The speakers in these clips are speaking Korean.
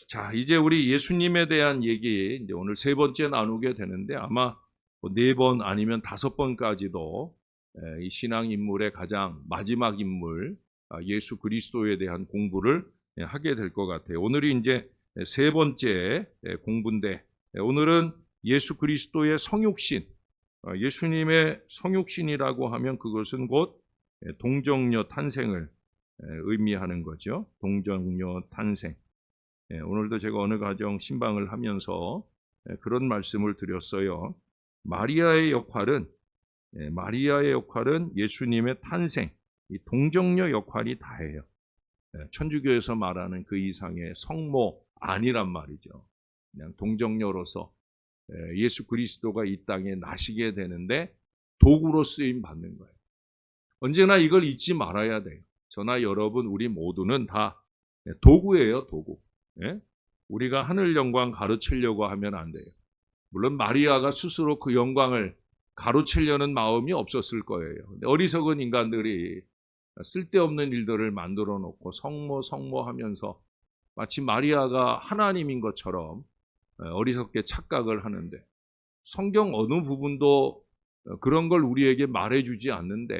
자, 이제 우리 예수님에 대한 얘기 이제 오늘 세 번째 나누게 되는데 아마 네 번 아니면 다섯 번까지도 이 신앙 인물의 가장 마지막 인물 예수 그리스도에 대한 공부를 하게 될 것 같아요. 오늘이 이제 세 번째 공부인데 오늘은 예수 그리스도의 성육신, 예수님의 성육신이라고 하면 그것은 곧 동정녀 탄생을 의미하는 거죠. 동정녀 탄생. 오늘도 제가 어느 가정 신방을 하면서 그런 말씀을 드렸어요. 마리아의 역할은 예수님의 탄생, 이 동정녀 역할이 다예요. 천주교에서 말하는 그 이상의 성모 아니란 말이죠. 그냥 동정녀로서 예수 그리스도가 이 땅에 나시게 되는데 도구로 쓰임 받는 거예요. 언제나 이걸 잊지 말아야 돼요. 저나 여러분 우리 모두는 다 도구예요, 도구. 우리가 하늘 영광 가로채려고 하면 안 돼요. 물론 마리아가 스스로 그 영광을 가로채려는 마음이 없었을 거예요. 근데 어리석은 인간들이 쓸데없는 일들을 만들어 놓고 성모 하면서 마치 마리아가 하나님인 것처럼 어리석게 착각을 하는데 성경 어느 부분도 그런 걸 우리에게 말해주지 않는데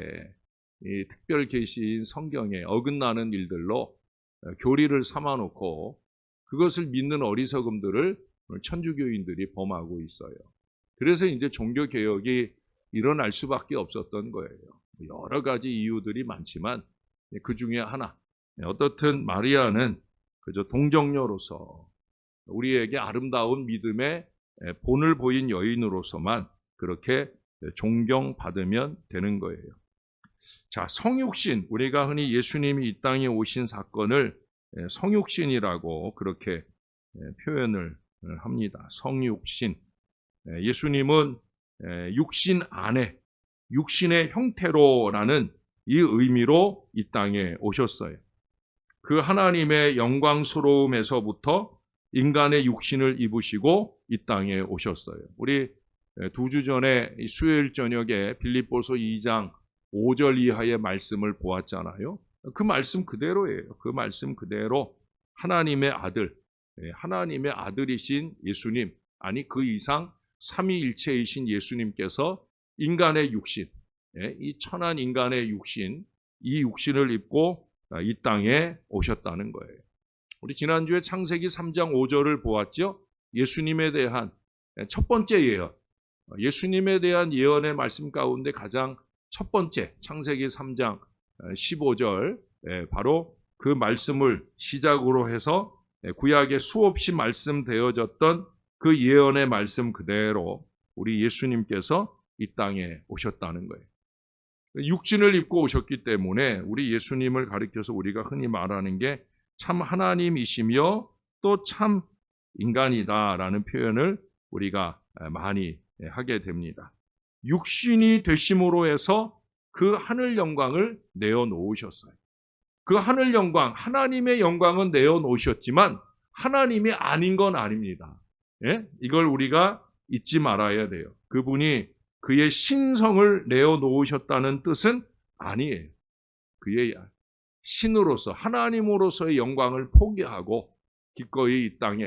이 특별 계시인 성경에 어긋나는 일들로 교리를 삼아놓고 그것을 믿는 어리석음들을 천주교인들이 범하고 있어요. 그래서 이제 종교개혁이 일어날 수밖에 없었던 거예요. 여러 가지 이유들이 많지만 그 중에 하나, 어떻든 마리아는 그저 동정녀로서 우리에게 아름다운 믿음의 본을 보인 여인으로서만 그렇게 존경받으면 되는 거예요. 자, 성육신, 우리가 흔히 예수님이 이 땅에 오신 사건을 성육신이라고 그렇게 표현을 합니다. 성육신. 예수님은 육신 안에, 육신의 형태로라는 이 의미로 이 땅에 오셨어요. 그 하나님의 영광스러움에서부터 인간의 육신을 입으시고 이 땅에 오셨어요. 우리 두 주 전에 수요일 저녁에 빌립보서 2장 5절 이하의 말씀을 보았잖아요. 그 말씀 그대로예요. 그 말씀 그대로 하나님의 아들, 하나님의 아들이신 예수님, 아니 그 이상 삼위일체이신 예수님께서 인간의 육신, 이 천한 인간의 육신, 이 육신을 입고 이 땅에 오셨다는 거예요. 우리 지난주에 창세기 3장 5절을 보았죠. 예수님에 대한 첫 번째 예언, 예수님에 대한 예언의 말씀 가운데 가장 첫 번째 창세기 3장 15절 바로 그 말씀을 시작으로 해서 구약에 수없이 말씀되어졌던 그 예언의 말씀 그대로 우리 예수님께서 이 땅에 오셨다는 거예요. 육신을 입고 오셨기 때문에 우리 예수님을 가리켜서 우리가 흔히 말하는 게 참 하나님이시며 또 참 인간이다라는 표현을 우리가 많이 하게 됩니다. 육신이 되심으로 해서 그 하늘 영광을 내어놓으셨어요. 그 하늘 영광, 하나님의 영광은 내어놓으셨지만 하나님이 아닌 건 아닙니다. 이걸 우리가 잊지 말아야 돼요. 그분이 그의 신성을 내어놓으셨다는 뜻은 아니에요. 그의 신으로서 하나님으로서의 영광을 포기하고 기꺼이 이 땅에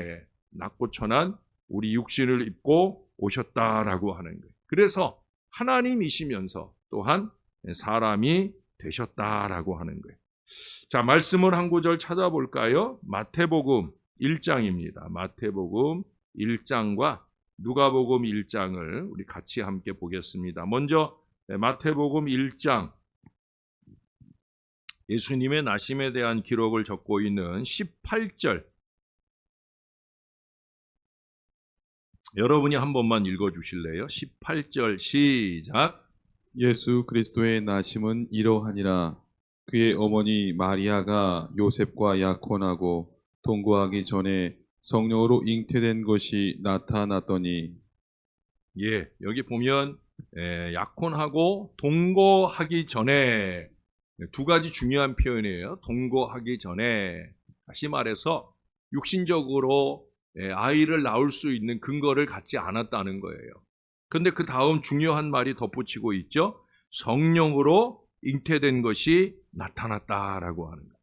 낙고천한 우리 육신을 입고 오셨다라고 하는 거예요. 그래서 하나님이시면서 또한 사람이 되셨다라고 하는 거예요. 자, 말씀을 한 구절 찾아볼까요? 마태복음 1장입니다. 마태복음 1장과 누가복음 1장을 우리 같이 함께 보겠습니다. 먼저 마태복음 1장 예수님의 나심에 대한 기록을 적고 있는 18절 여러분이 한 번만 읽어주실래요? 18절 시작. 예수 그리스도의 나심은 이러하니라. 그의 어머니 마리아가 요셉과 약혼하고 동거하기 전에 성령으로 잉태된 것이 나타났더니. 예, 여기 보면 약혼하고 동거하기 전에 두 가지 중요한 표현이에요. 동거하기 전에, 다시 말해서 육신적으로 아이를 낳을 수 있는 근거를 갖지 않았다는 거예요. 그런데 그 다음 중요한 말이 덧붙이고 있죠. 성령으로 잉태된 것이 나타났다라고 하는 거예요.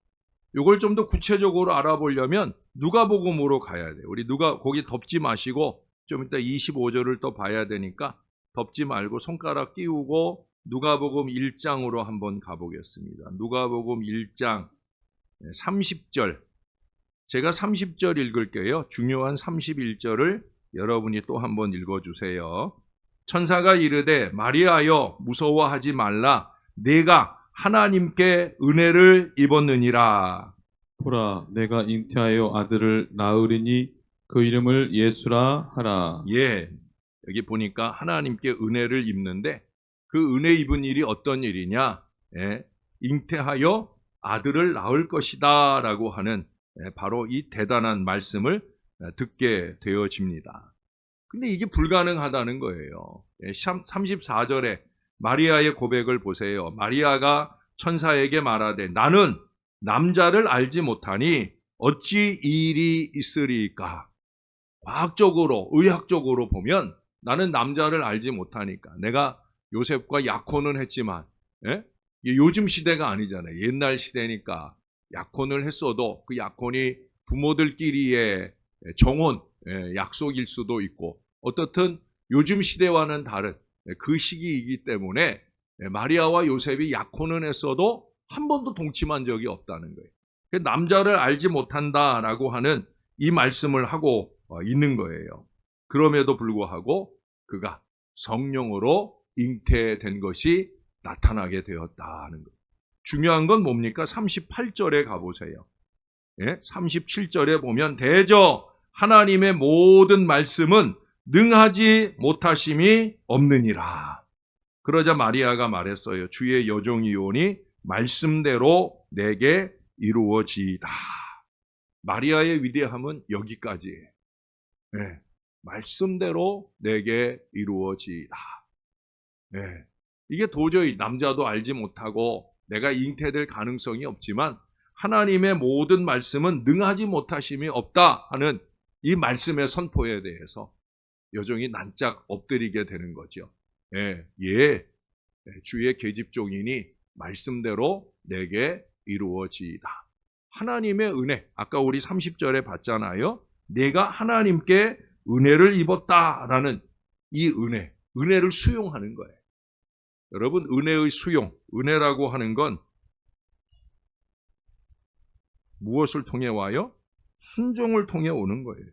이걸 좀 더 구체적으로 알아보려면 누가복음으로 가야 돼요. 우리 거기 덮지 마시고 좀 이따 25절을 또 봐야 되니까 덮지 말고 손가락 끼우고 누가복음 1장으로 한번 가보겠습니다. 누가복음 1장 30절. 제가 30절 읽을게요. 중요한 31절을 여러분이 또 한번 읽어주세요. 천사가 이르되 마리아여 무서워하지 말라. 내가 하나님께 은혜를 입었느니라. 보라, 내가 잉태하여 아들을 낳으리니 그 이름을 예수라 하라. 예, 여기 보니까 하나님께 은혜를 입는데 그 은혜 입은 일이 어떤 일이냐? 예, 잉태하여 아들을 낳을 것이다 라고 하는 바로 이 대단한 말씀을 듣게 되어집니다. 근데 이게 불가능하다는 거예요. 34절에 마리아의 고백을 보세요. 마리아가 천사에게 말하되 나는 남자를 알지 못하니 어찌 이 일이 있으리까? 과학적으로, 의학적으로 보면 나는 남자를 알지 못하니까. 내가 요셉과 약혼은 했지만, 예? 이게 요즘 시대가 아니잖아요. 옛날 시대니까 약혼을 했어도 그 약혼이 부모들끼리의 정혼, 약속일 수도 있고, 어떻든 요즘 시대와는 다른 그 시기이기 때문에 마리아와 요셉이 약혼은 했어도 한 번도 동침한 적이 없다는 거예요. 남자를 알지 못한다라고 하는 이 말씀을 하고 있는 거예요. 그럼에도 불구하고 그가 성령으로 잉태된 것이 나타나게 되었다는 거예요. 중요한 건 뭡니까? 38절에 가보세요. 37절에 보면 대저 하나님의 모든 말씀은 능하지 못하심이 없느니라. 그러자 마리아가 말했어요. 주의 여종이오니 말씀대로 내게 이루어지이다. 마리아의 위대함은 여기까지예요. 네, 말씀대로 내게 이루어지이다. 네, 이게 도저히 남자도 알지 못하고 내가 잉태될 가능성이 없지만 하나님의 모든 말씀은 능하지 못하심이 없다 하는 이 말씀의 선포에 대해서 여종이 난짝 엎드리게 되는 거죠. 주의 계집종이니 말씀대로 내게 이루어지이다. 하나님의 은혜, 아까 우리 30절에 봤잖아요. 내가 하나님께 은혜를 입었다라는 이 은혜를 수용하는 거예요. 여러분, 은혜의 수용, 은혜라고 하는 건 무엇을 통해 와요? 순종을 통해 오는 거예요.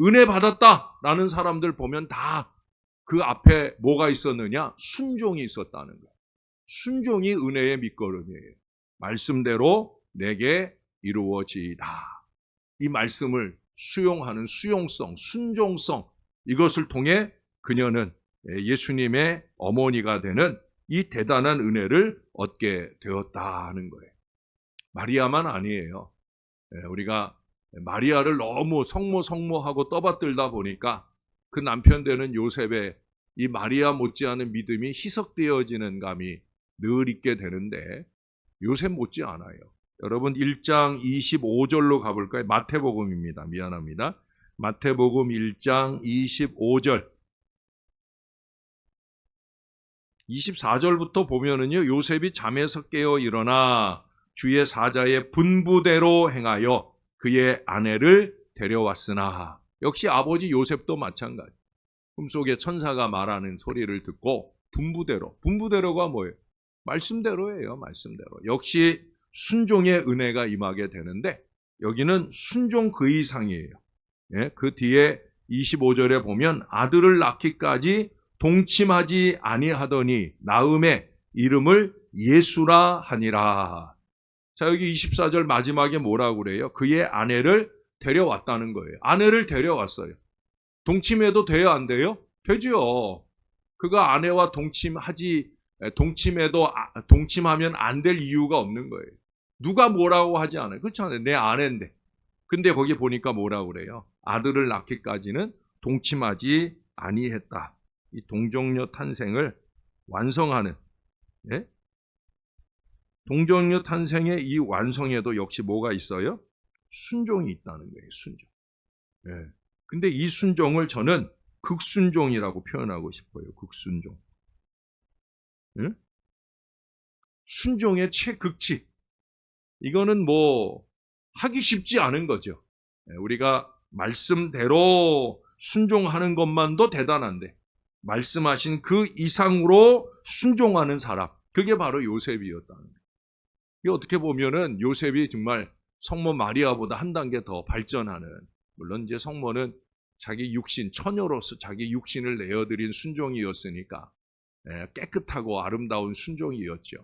은혜 받았다라는 사람들 보면 다 그 앞에 뭐가 있었느냐? 순종이 있었다는 거예요. 순종이 은혜의 밑거름이에요. 말씀대로 내게 이루어지이다. 이 말씀을 수용하는 수용성, 순종성, 이것을 통해 그녀는 예수님의 어머니가 되는 이 대단한 은혜를 얻게 되었다는 거예요. 마리아만 아니에요. 우리가 마리아를 너무 성모하고 떠받들다 보니까 그 남편 되는 요셉의 이 마리아 못지않은 믿음이 희석되어지는 감이 늘 있게 되는데 요셉 못지 않아요. 여러분 1장 25절로 가볼까요? 마태복음입니다. 미안합니다. 마태복음 1장 25절. 24절부터 보면은요, 요셉이 잠에서 깨어 일어나 주의 사자의 분부대로 행하여 그의 아내를 데려왔으나, 역시 아버지 요셉도 마찬가지. 꿈속에 천사가 말하는 소리를 듣고 분부대로가 뭐예요? 말씀대로예요. 말씀대로. 역시 순종의 은혜가 임하게 되는데 여기는 순종 그 이상이에요. 그 뒤에 25절에 보면 아들을 낳기까지 동침하지 아니하더니 낳음의 이름을 예수라 하니라. 자, 여기 24절 마지막에 뭐라고 그래요? 그의 아내를 데려왔다는 거예요. 아내를 데려왔어요. 동침해도 돼요, 안 돼요? 되죠. 그가 아내와 동침하면 안 될 이유가 없는 거예요. 누가 뭐라고 하지 않아요. 그렇잖아요. 내 아내인데. 근데 거기 보니까 뭐라고 그래요? 아들을 낳기까지는 동침하지 아니했다. 이 동정녀 탄생을 완성하는, 동정녀 탄생의 이 완성에도 역시 뭐가 있어요? 순종이 있다는 거예요. 순종. 근데 이 순종을 저는 극순종이라고 표현하고 싶어요. 극순종. 순종의 최극치. 이거는 뭐 하기 쉽지 않은 거죠. 우리가 말씀대로 순종하는 것만도 대단한데 말씀하신 그 이상으로 순종하는 사람, 그게 바로 요셉이었다는 거예요. 이게 어떻게 보면은 요셉이 정말 성모 마리아보다 한 단계 더 발전하는, 물론 이제 성모는 자기 육신, 처녀로서 자기 육신을 내어드린 순종이었으니까 깨끗하고 아름다운 순종이었죠.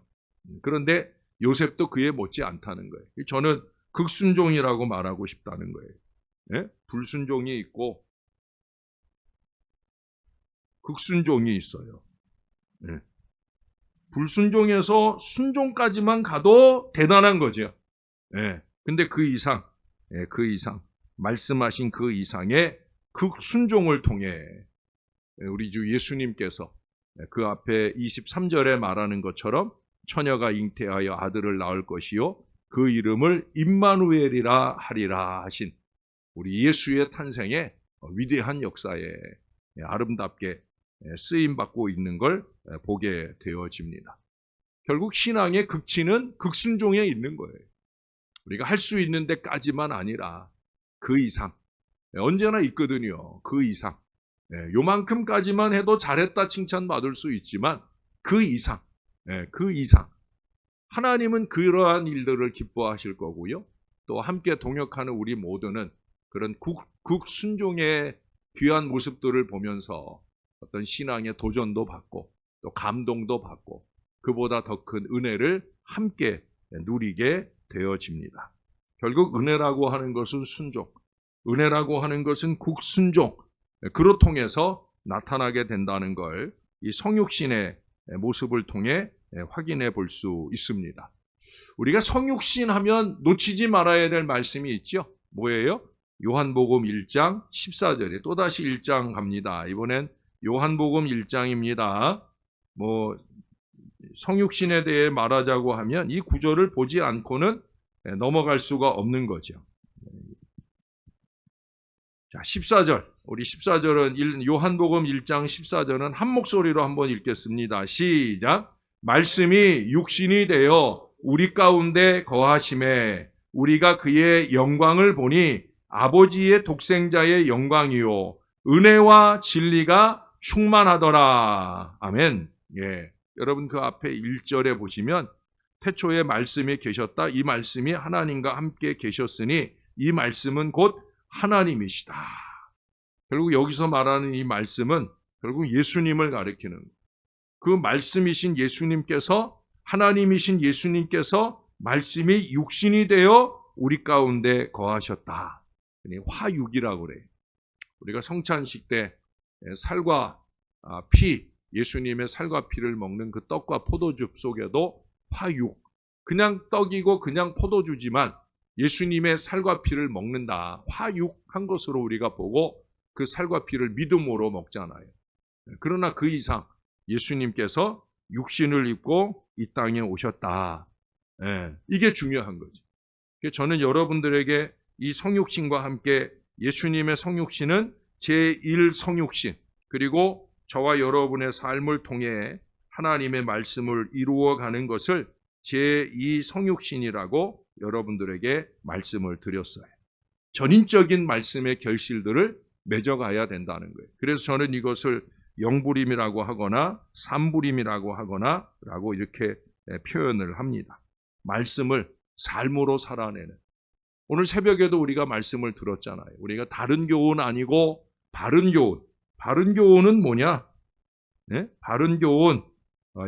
그런데 요셉도 그에 못지 않다는 거예요. 저는 극순종이라고 말하고 싶다는 거예요. 불순종이 있고 극순종이 있어요. 불순종에서 순종까지만 가도 대단한 거죠. 근데 그 이상, 말씀하신 그 이상의 극순종을 통해 우리 주 예수님께서 그 앞에 23절에 말하는 것처럼 처녀가 잉태하여 아들을 낳을 것이요 그 이름을 임마누엘이라 하리라 하신 우리 예수의 탄생의 위대한 역사에 아름답게 쓰임받고 있는 걸 보게 되어집니다. 결국 신앙의 극치는 극순종에 있는 거예요. 우리가 할 수 있는 데까지만 아니라 그 이상, 언제나 있거든요. 그 이상. 요만큼까지만 해도 잘했다 칭찬받을 수 있지만 그 이상. 하나님은 그러한 일들을 기뻐하실 거고요. 또 함께 동역하는 우리 모두는 그런 극순종의 귀한 모습들을 보면서 어떤 신앙의 도전도 받고 또 감동도 받고 그보다 더 큰 은혜를 함께 누리게 되어집니다. 결국 은혜라고 하는 것은 순종, 은혜라고 하는 것은 극순종, 그로 통해서 나타나게 된다는 걸 이 성육신의 모습을 통해 확인해 볼 수 있습니다. 우리가 성육신 하면 놓치지 말아야 될 말씀이 있죠. 뭐예요? 요한복음 1장 14절에 또다시 1장 갑니다. 이번엔 요한복음 1장입니다. 성육신에 대해 말하자고 하면 이 구절을 보지 않고는 넘어갈 수가 없는 거죠. 자, 14절. 우리 14절은 요한복음 1장 14절은 한 목소리로 한번 읽겠습니다. 시작. 말씀이 육신이 되어 우리 가운데 거하심에 우리가 그의 영광을 보니 아버지의 독생자의 영광이요 은혜와 진리가 충만하더라. 아멘. 여러분 그 앞에 1절에 보시면 태초에 말씀이 계셨다. 이 말씀이 하나님과 함께 계셨으니 이 말씀은 곧 하나님이시다. 결국 여기서 말하는 이 말씀은 결국 예수님을 가리키는 그 말씀이신 예수님께서, 하나님이신 예수님께서 말씀이 육신이 되어 우리 가운데 거하셨다. 화육이라고 그래요. 우리가 성찬식 때 살과 피, 예수님의 살과 피를 먹는 그 떡과 포도즙 속에도 화육, 그냥 떡이고 그냥 포도주지만 예수님의 살과 피를 먹는다. 화육한 것으로 우리가 보고 그 살과 피를 믿음으로 먹잖아요. 그러나 그 이상 예수님께서 육신을 입고 이 땅에 오셨다. 이게 중요한 거죠. 저는 여러분들에게 이 성육신과 함께 예수님의 성육신은 제1성육신, 그리고 저와 여러분의 삶을 통해 하나님의 말씀을 이루어가는 것을 제2성육신이라고 여러분들에게 말씀을 드렸어요. 전인적인 말씀의 결실들을 맺어가야 된다는 거예요. 그래서 저는 이것을 영부림이라고 하거나 삼부림이라고 하거나 라고 이렇게 표현을 합니다. 말씀을 삶으로 살아내는. 오늘 새벽에도 우리가 말씀을 들었잖아요. 우리가 다른 교훈 아니고 바른 교훈. 바른 교훈은 뭐냐? 바른 교훈.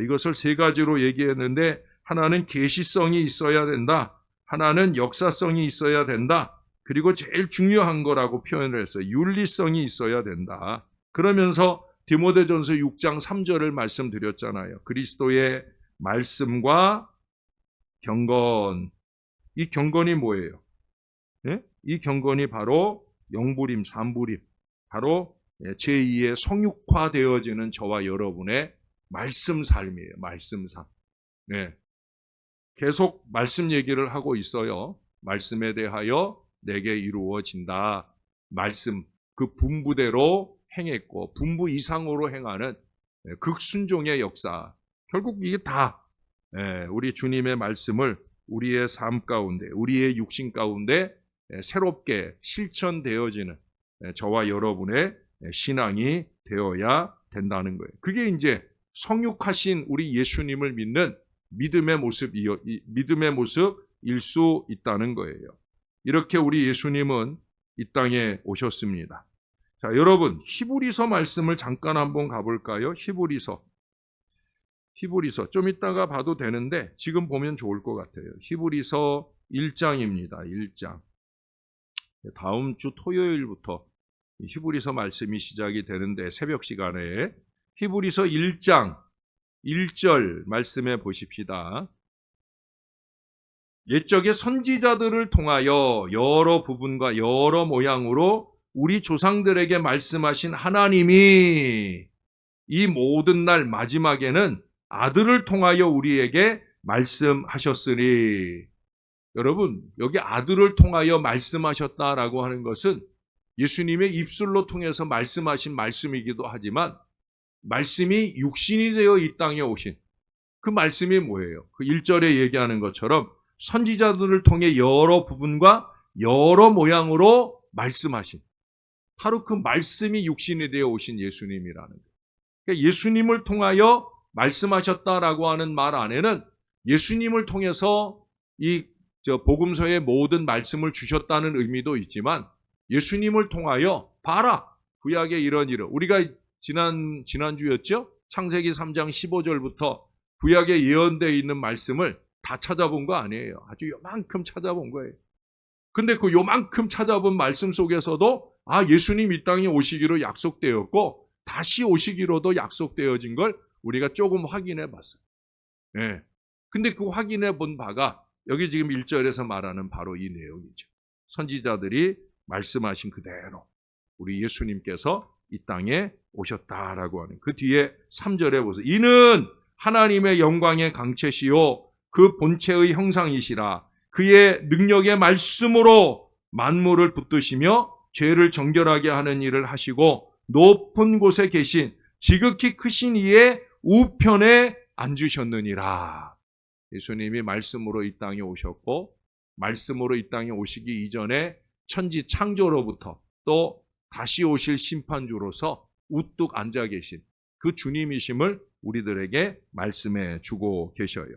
이것을 세 가지로 얘기했는데 하나는 계시성이 있어야 된다. 하나는 역사성이 있어야 된다. 그리고 제일 중요한 거라고 표현을 했어요. 윤리성이 있어야 된다. 그러면서 디모데전서 6장 3절을 말씀드렸잖아요. 그리스도의 말씀과 경건. 이 경건이 뭐예요? 이 경건이 바로 영부림, 삼부림, 바로 제2의 성육화되어지는 저와 여러분의 말씀 삶이에요. 말씀 삶. 계속 말씀 얘기를 하고 있어요. 말씀에 대하여 내게 이루어진다. 말씀, 그 분부대로 행했고 분부 이상으로 행하는 극순종의 역사. 결국 이게 다 우리 주님의 말씀을 우리의 삶 가운데, 우리의 육신 가운데 새롭게 실천되어지는 저와 여러분의 신앙이 되어야 된다는 거예요. 그게 이제 성육하신 우리 예수님을 믿는 믿음의 모습일 수 있다는 거예요. 이렇게 우리 예수님은 이 땅에 오셨습니다. 자, 여러분, 히브리서 말씀을 잠깐 한번 가볼까요? 히브리서 좀 이따가 봐도 되는데 지금 보면 좋을 것 같아요. 히브리서 1장입니다. 1장. 다음 주 토요일부터 히브리서 말씀이 시작이 되는데 새벽 시간에 히브리서 1장 1절 말씀해 보십시다. 옛적의 선지자들을 통하여 여러 부분과 여러 모양으로 우리 조상들에게 말씀하신 하나님이 이 모든 날 마지막에는 아들을 통하여 우리에게 말씀하셨으니, 여러분, 여기 아들을 통하여 말씀하셨다라고 하는 것은 예수님의 입술로 통해서 말씀하신 말씀이기도 하지만 말씀이 육신이 되어 이 땅에 오신 그 말씀이 뭐예요? 그 1절에 얘기하는 것처럼 선지자들을 통해 여러 부분과 여러 모양으로 말씀하신, 바로 그 말씀이 육신이 되어 오신 예수님이라는 거예요. 그러니까 예수님을 통하여 말씀하셨다라고 하는 말 안에는 예수님을 통해서 이 복음서의 모든 말씀을 주셨다는 의미도 있지만 예수님을 통하여 봐라, 구약의 이런 우리가 지난주였죠? 창세기 3장 15절부터 구약에 예언되어 있는 말씀을 다 찾아본 거 아니에요. 아주 요만큼 찾아본 거예요. 근데 그 요만큼 찾아본 말씀 속에서도 예수님 이 땅에 오시기로 약속되었고 다시 오시기로도 약속되어진 걸 우리가 조금 확인해 봤어요. 예. 근데 그 확인해 본 바가 여기 지금 1절에서 말하는 바로 이 내용이죠. 선지자들이 말씀하신 그대로 우리 예수님께서 이 땅에 오셨다라고 하는 그 뒤에 3절에 보세요. 이는 하나님의 영광의 강체시요 그 본체의 형상이시라. 그의 능력의 말씀으로 만물을 붙드시며 죄를 정결하게 하는 일을 하시고 높은 곳에 계신 지극히 크신 이의 우편에 앉으셨느니라. 예수님이 말씀으로 이 땅에 오셨고 말씀으로 이 땅에 오시기 이전에 천지 창조로부터 또 다시 오실 심판주로서 우뚝 앉아 계신 그 주님이심을 우리들에게 말씀해 주고 계셔요.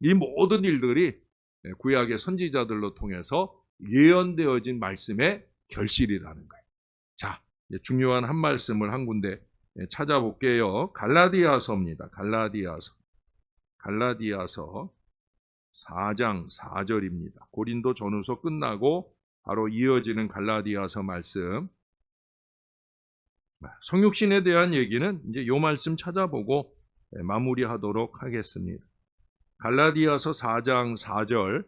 이 모든 일들이 구약의 선지자들로 통해서 예언되어진 말씀의 결실이라는 거예요. 자, 중요한 한 말씀을 한 군데 찾아볼게요. 갈라디아서입니다. 갈라디아서 4장 4절입니다. 고린도 전후서 끝나고 바로 이어지는 갈라디아서 말씀. 성육신에 대한 얘기는 이제 요 말씀 찾아보고 마무리하도록 하겠습니다. 갈라디아서 4장 4절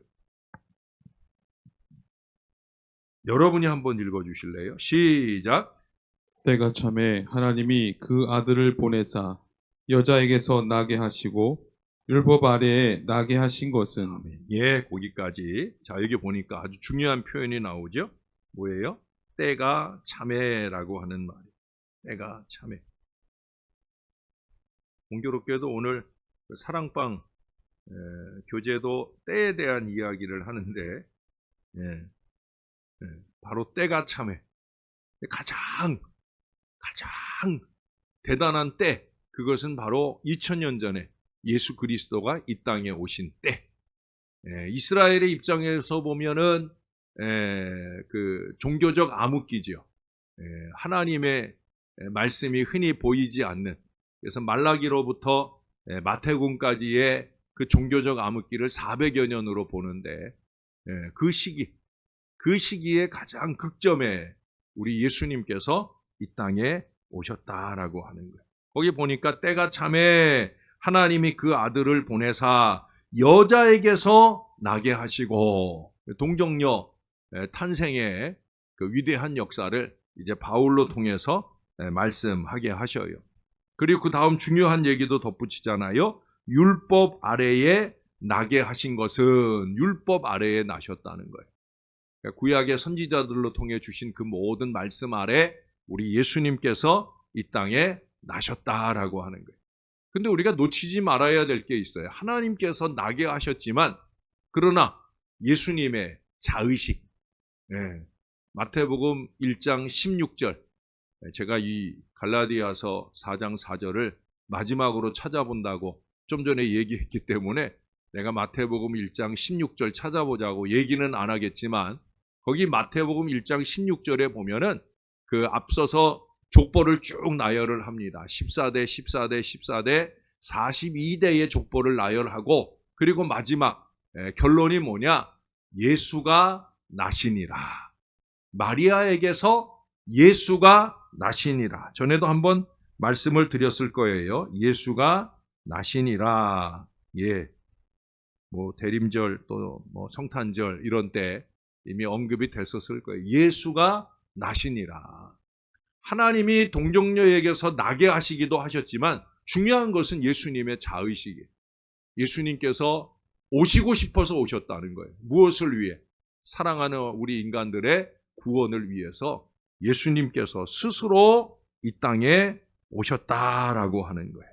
여러분이 한번 읽어주실래요? 시작. 때가 참에 하나님이 그 아들을 보내사 여자에게서 나게 하시고 율법 아래에 나게 하신 것은 예, 거기까지. 자, 여기 보니까 아주 중요한 표현이 나오죠. 뭐예요? 때가 참에라고 하는 말이에요. 때가 참에. 공교롭게도 오늘 사랑방 교재도 때에 대한 이야기를 하는데 바로 때가 참에. 가장 대단한 때, 그것은 바로 2000년 전에 예수 그리스도가 이 땅에 오신 때. 이스라엘의 입장에서 보면은 그 종교적 암흑기죠. 하나님의 말씀이 흔히 보이지 않는, 그래서 말라기로부터 마태복음까지의 그 종교적 암흑기를 400여 년으로 보는데 그 시기에 가장 극점에 우리 예수님께서 이 땅에 오셨다라고 하는 거예요. 거기 보니까 때가 참에 하나님이 그 아들을 보내사 여자에게서 나게 하시고, 동정녀 탄생의 그 위대한 역사를 이제 바울로 통해서 말씀하게 하셔요. 그리고 그 다음 중요한 얘기도 덧붙이잖아요. 율법 아래에 나게 하신 것은 율법 아래에 나셨다는 거예요. 그러니까 구약의 선지자들로 통해 주신 그 모든 말씀 아래 우리 예수님께서 이 땅에 나셨다라고 하는 거예요. 근데 우리가 놓치지 말아야 될 게 있어요. 하나님께서 나게 하셨지만 그러나 예수님의 자의식, 마태복음 1장 16절, 제가 이 갈라디아서 4장 4절을 마지막으로 찾아본다고 좀 전에 얘기했기 때문에 내가 마태복음 1장 16절 찾아보자고 얘기는 안 하겠지만, 거기 마태복음 1장 16절에 보면은 그 앞서서 족보를 쭉 나열을 합니다. 14대, 14대, 14대, 42대의 족보를 나열하고, 그리고 마지막 결론이 뭐냐? 예수가 나시니라. 마리아에게서 예수가 나시니라. 전에도 한번 말씀을 드렸을 거예요. 예수가 나시니라. 뭐 대림절 또 뭐 성탄절 이런 때 이미 언급이 됐었을 거예요. 예수가 나시니라. 하나님이 동정녀에게서 나게 하시기도 하셨지만 중요한 것은 예수님의 자의식이에요. 예수님께서 오시고 싶어서 오셨다는 거예요. 무엇을 위해? 사랑하는 우리 인간들의 구원을 위해서 예수님께서 스스로 이 땅에 오셨다라고 하는 거예요.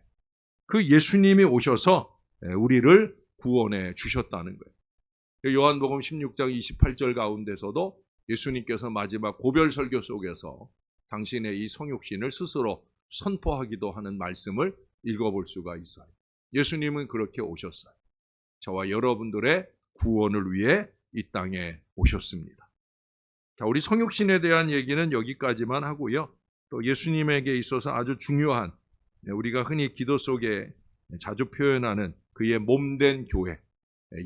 그 예수님이 오셔서 우리를 구원해 주셨다는 거예요. 요한복음 16장 28절 가운데서도 예수님께서 마지막 고별 설교 속에서 당신의 이 성육신을 스스로 선포하기도 하는 말씀을 읽어볼 수가 있어요. 예수님은 그렇게 오셨어요. 저와 여러분들의 구원을 위해 이 땅에 오셨습니다. 자, 우리 성육신에 대한 얘기는 여기까지만 하고요. 또 예수님에게 있어서 아주 중요한, 우리가 흔히 기도 속에 자주 표현하는 그의 몸된 교회,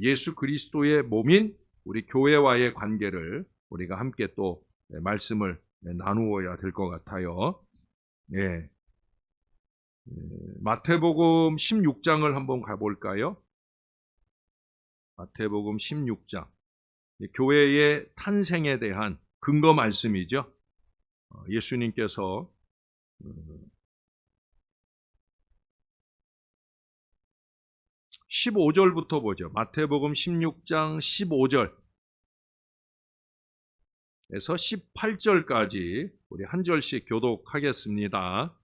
예수 그리스도의 몸인 우리 교회와의 관계를 우리가 함께 또 말씀을 나누어야 될 것 같아요. 마태복음 16장을 한번 가볼까요? 마태복음 16장. 교회의 탄생에 대한 근거 말씀이죠. 예수님께서 15절부터 보죠. 마태복음 16장 15절에서 18절까지 우리 한 절씩 교독하겠습니다.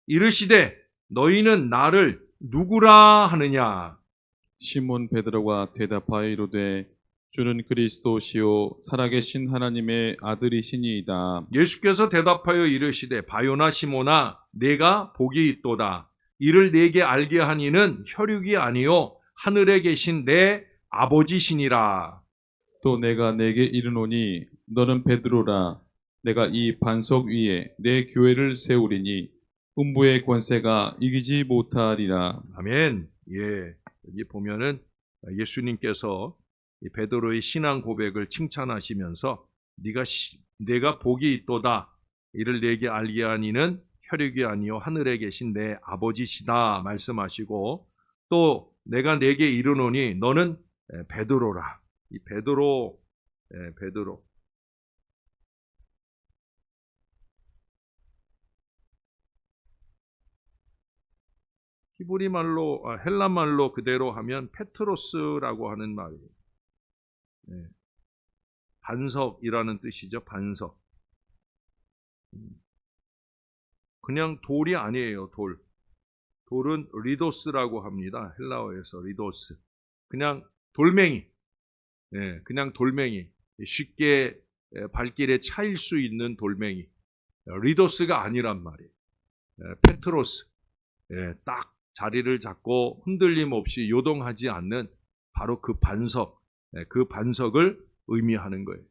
이르시되 너희는 나를 누구라 하느냐? 시몬 베드로가 대답하여 이르되 주는 그리스도시요 살아계신 하나님의 아들이시니이다. 예수께서 대답하여 이르시되 바요나 시몬아 내가 복이 있도다. 이를 내게 알게 하니는 혈육이 아니요 하늘에 계신 내 아버지시니라. 또 내가 내게 이르노니 너는 베드로라. 내가 이 반석 위에 내 교회를 세우리니 음부의 권세가 이기지 못하리라. 아멘. 여기 보면은 예수님께서 베드로의 신앙 고백을 칭찬하시면서 내가 복이 있도다. 이를 내게 알게 하니는 혈육이 아니요 하늘에 계신 내 아버지시다 말씀하시고, 또 내가 내게 이르노니 너는 베드로라. 이 베드로. 히브리 말로, 헬라 말로 그대로 하면 페트로스라고 하는 말이에요. 반석이라는 뜻이죠. 반석. 그냥 돌이 아니에요. 돌은 리도스라고 합니다. 헬라어에서 리도스. 그냥 돌멩이. 그냥 돌멩이. 쉽게 발길에 차일 수 있는 돌멩이. 리도스가 아니란 말이에요. 페트로스. 딱 자리를 잡고 흔들림 없이 요동하지 않는 바로 그 반석. 그 반석을 의미하는 거예요.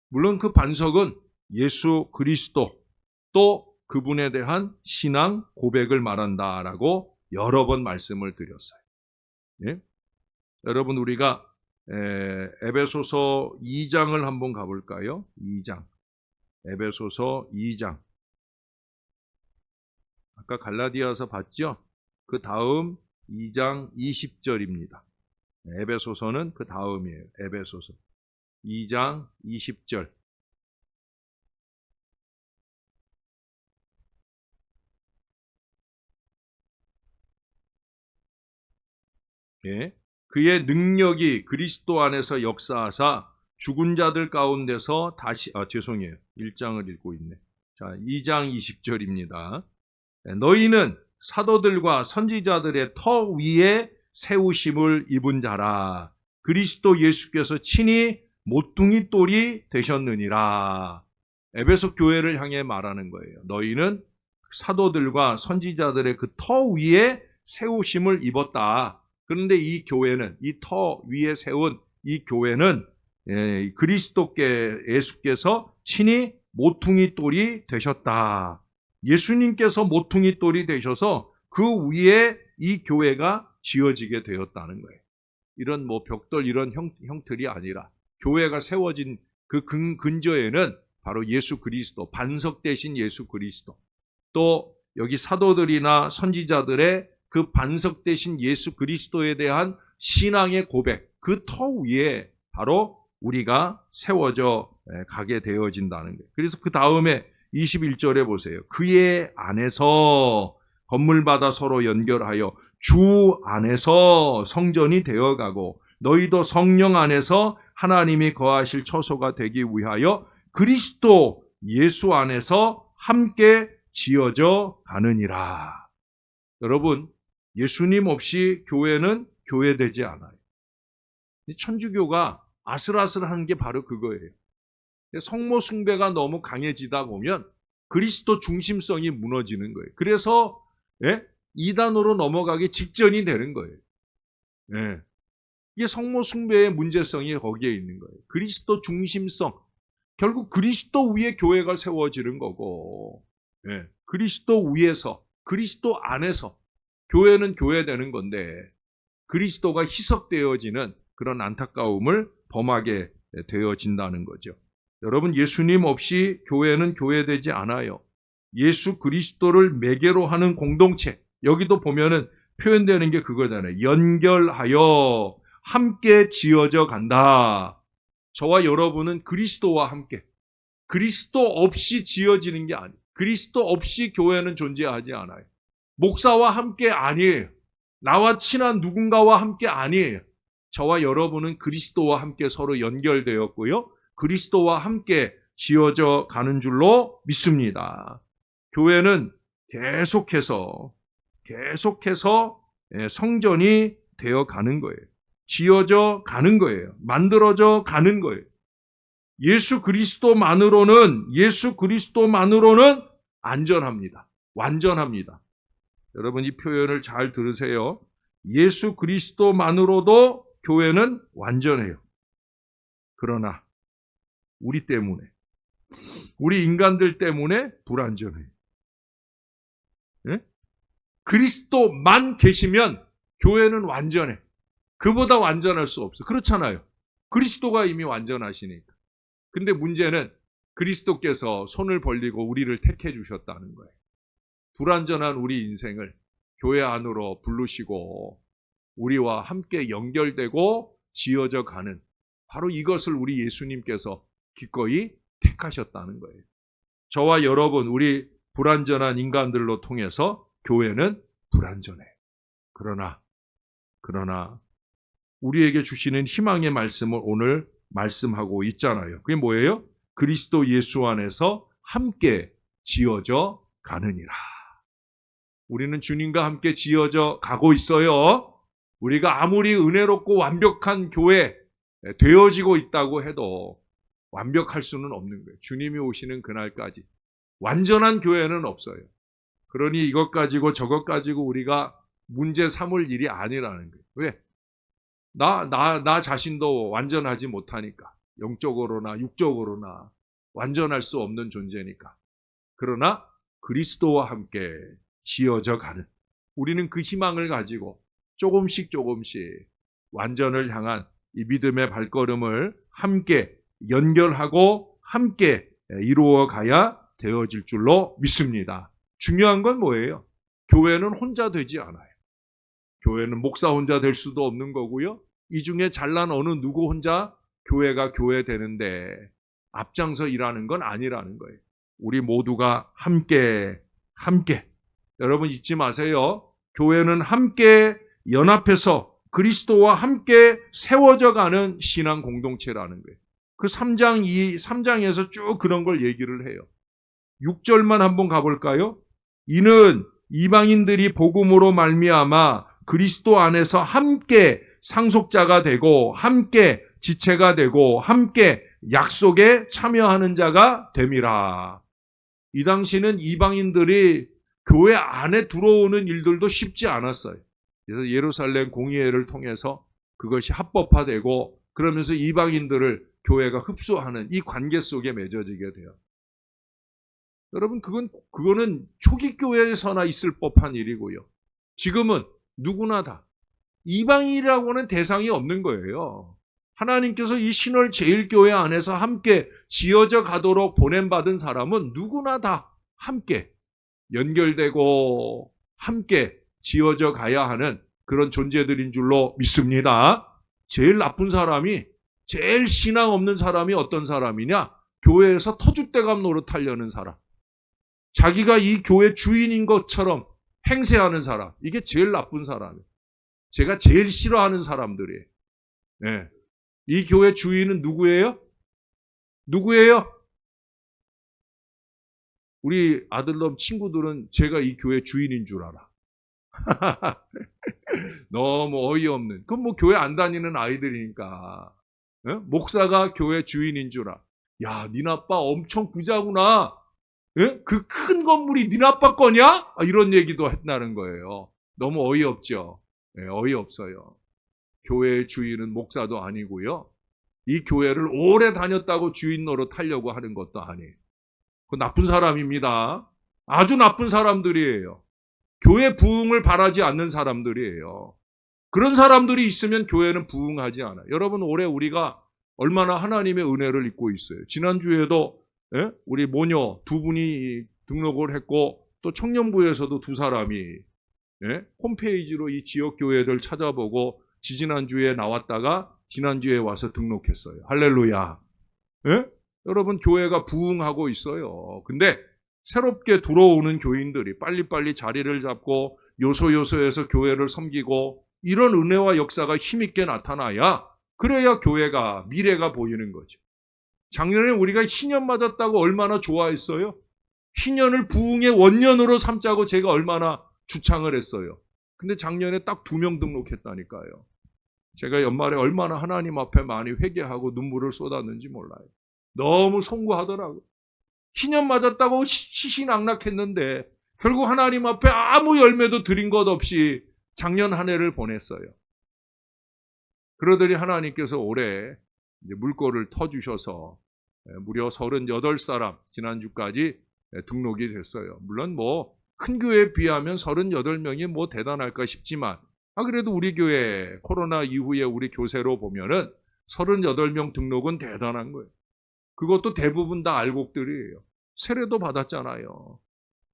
물론 그 반석은 예수 그리스도, 또 그분에 대한 신앙 고백을 말한다라고 여러 번 말씀을 드렸어요. 여러분, 우리가 에베소서 2장을 한번 가볼까요? 2장. 에베소서 2장. 아까 갈라디아서 봤죠? 그 다음 2장 20절입니다. 에베소서는 그 다음이에요. 에베소서 2장 20절. 그의 능력이 그리스도 안에서 역사하사 죽은 자들 가운데서 다시, 죄송해요. 1장을 읽고 있네. 자, 2장 20절입니다. 너희는 사도들과 선지자들의 터 위에 세우심을 입은 자라. 그리스도 예수께서 친히 모퉁이 돌이 되셨느니라. 에베소 교회를 향해 말하는 거예요. 너희는 사도들과 선지자들의 그 터 위에 세우심을 입었다. 그런데 이 교회는, 이 터 위에 세운 이 교회는 그리스도께 예수께서 친히 모퉁이 돌이 되셨다. 예수님께서 모퉁이 돌이 되셔서 그 위에 이 교회가 지어지게 되었다는 거예요. 이런 벽돌 이런 형틀이 아니라 교회가 세워진 그 근저에는 바로 예수 그리스도, 반석 대신 예수 그리스도, 또 여기 사도들이나 선지자들의 그 반석 대신 예수 그리스도에 대한 신앙의 고백, 그 터 위에 바로 우리가 세워져 가게 되어진다는 거예요. 그래서 그 다음에 21절에 보세요. 그의 안에서 건물마다 서로 연결하여 주 안에서 성전이 되어가고 너희도 성령 안에서 하나님이 거하실 처소가 되기 위하여 그리스도 예수 안에서 함께 지어져 가느니라. 여러분, 예수님 없이 교회는 교회되지 않아요. 천주교가 아슬아슬한 게 바로 그거예요. 성모 숭배가 너무 강해지다 보면 그리스도 중심성이 무너지는 거예요. 그래서 이단으로 넘어가기 직전이 되는 거예요. 이게 성모 숭배의 문제성이 거기에 있는 거예요. 그리스도 중심성. 결국 그리스도 위에 교회가 세워지는 거고, 그리스도 위에서, 그리스도 안에서 교회는 교회되는 건데 그리스도가 희석되어지는 그런 안타까움을 범하게 되어진다는 거죠. 여러분, 예수님 없이 교회는 교회되지 않아요. 예수 그리스도를 매개로 하는 공동체, 여기도 보면은 표현되는 게 그거잖아요. 연결하여 함께 지어져 간다. 저와 여러분은 그리스도와 함께, 그리스도 없이 지어지는 게 아니에요. 그리스도 없이 교회는 존재하지 않아요. 목사와 함께 아니에요. 나와 친한 누군가와 함께 아니에요. 저와 여러분은 그리스도와 함께 서로 연결되었고요. 그리스도와 함께 지어져 가는 줄로 믿습니다. 교회는 계속해서 성전이 되어 가는 거예요. 지어져 가는 거예요. 만들어져 가는 거예요. 예수 그리스도만으로는 안전합니다. 완전합니다. 여러분, 이 표현을 잘 들으세요. 예수 그리스도만으로도 교회는 완전해요. 그러나 우리 때문에, 우리 인간들 때문에 불완전해요. 그리스도만 계시면 교회는 완전해. 그보다 완전할 수 없어. 그렇잖아요. 그리스도가 이미 완전하시니까. 근데 문제는 그리스도께서 손을 벌리고 우리를 택해 주셨다는 거예요. 불완전한 우리 인생을 교회 안으로 부르시고 우리와 함께 연결되고 지어져 가는, 바로 이것을 우리 예수님께서 기꺼이 택하셨다는 거예요. 저와 여러분, 우리 불완전한 인간들로 통해서 교회는 불완전해. 그러나 우리에게 주시는 희망의 말씀을 오늘 말씀하고 있잖아요. 그게 뭐예요? 그리스도 예수 안에서 함께 지어져 가느니라. 우리는 주님과 함께 지어져 가고 있어요. 우리가 아무리 은혜롭고 완벽한 교회 되어지고 있다고 해도 완벽할 수는 없는 거예요. 주님이 오시는 그날까지 완전한 교회는 없어요. 그러니 이것 가지고 저것 가지고 우리가 문제 삼을 일이 아니라는 거예요. 왜? 나 자신도 완전하지 못하니까. 영적으로나 육적으로나 완전할 수 없는 존재니까. 그러나 그리스도와 함께 지어져 가는, 우리는 그 희망을 가지고 조금씩 완전을 향한 이 믿음의 발걸음을 함께 연결하고 함께 이루어 가야 되어질 줄로 믿습니다. 중요한 건 뭐예요? 교회는 혼자 되지 않아요. 교회는 목사 혼자 될 수도 없는 거고요. 이 중에 잘난 어느 누구 혼자 교회가 교회 되는데 앞장서 일하는 건 아니라는 거예요. 우리 모두가 함께. 여러분 잊지 마세요. 교회는 함께 연합해서 그리스도와 함께 세워져 가는 신앙 공동체라는 거예요. 그 3장에서 쭉 그런 걸 얘기를 해요. 6절만 한번 가볼까요? 이는 이방인들이 복음으로 말미암아 그리스도 안에서 함께 상속자가 되고 함께 지체가 되고 함께 약속에 참여하는 자가 됨이라. 이 당시는 이방인들이 교회 안에 들어오는 일들도 쉽지 않았어요. 그래서 예루살렘 공의회를 통해서 그것이 합법화되고 그러면서 이방인들을 교회가 흡수하는 이 관계 속에 맺어지게 돼요. 여러분, 그거는 초기 교회에서나 있을 법한 일이고요. 지금은 누구나 다 이방인이라고는 대상이 없는 거예요. 하나님께서 이 신월 제일교회 안에서 함께 지어져 가도록 보냄받은 사람은 누구나 다 함께 연결되고 함께 지어져 가야 하는 그런 존재들인 줄로 믿습니다. 제일 나쁜 사람이, 제일 신앙 없는 사람이 어떤 사람이냐? 교회에서 터줏대감 노릇하려는 사람. 자기가 이 교회 주인인 것처럼 행세하는 사람. 이게 제일 나쁜 사람이에요. 제가 제일 싫어하는 사람들이에요. 네. 이 교회 주인은 누구예요? 누구예요? 우리 아들놈 친구들은 제가 이 교회 주인인 줄 알아. 너무 어이없는. 그건 뭐 교회 안 다니는 아이들이니까. 네? 목사가 교회 주인인 줄 알아. 야, 니네 아빠 엄청 부자구나. 네? 그 큰 건물이 니네 아빠 거냐? 이런 얘기도 했다는 거예요. 너무 어이없죠. 네, 어이없어요. 교회의 주인은 목사도 아니고요. 이 교회를 오래 다녔다고 주인 노릇하려고 하는 것도 아니에요. 그 나쁜 사람입니다. 아주 나쁜 사람들이에요. 교회 부흥을 바라지 않는 사람들이에요. 그런 사람들이 있으면 교회는 부흥하지 않아요. 여러분, 올해 우리가 얼마나 하나님의 은혜를 입고 있어요. 지난주에도 우리 모녀 두 분이 등록을 했고 또 청년부에서도 두 사람이 홈페이지로 이 지역교회를 찾아보고 지지난주에 나왔다가 지난주에 와서 등록했어요. 할렐루야. 여러분, 교회가 부흥하고 있어요. 근데 새롭게 들어오는 교인들이 빨리빨리 자리를 잡고 요소요소에서 교회를 섬기고 이런 은혜와 역사가 힘있게 나타나야 그래야 교회가 미래가 보이는 거죠. 작년에 우리가 희년 맞았다고 얼마나 좋아했어요? 희년을 부흥의 원년으로 삼자고 제가 얼마나 주창을 했어요. 근데 작년에 딱 2명 등록했다니까요. 제가 연말에 얼마나 하나님 앞에 많이 회개하고 눈물을 쏟았는지 몰라요. 너무 송구하더라고요. 희년 맞았다고 시시낙낙했는데 결국 하나님 앞에 아무 열매도 드린 것 없이 작년 한 해를 보냈어요. 그러더니 하나님께서 올해 물꼬를 터주셔서 무려 38사람 지난주까지 등록이 됐어요. 물론 뭐 큰 교회에 비하면 38명이 뭐 대단할까 싶지만 그래도 우리 교회 코로나 이후에 우리 교세로 보면은 38명 등록은 대단한 거예요. 그것도 대부분 다 알곡들이에요. 세례도 받았잖아요.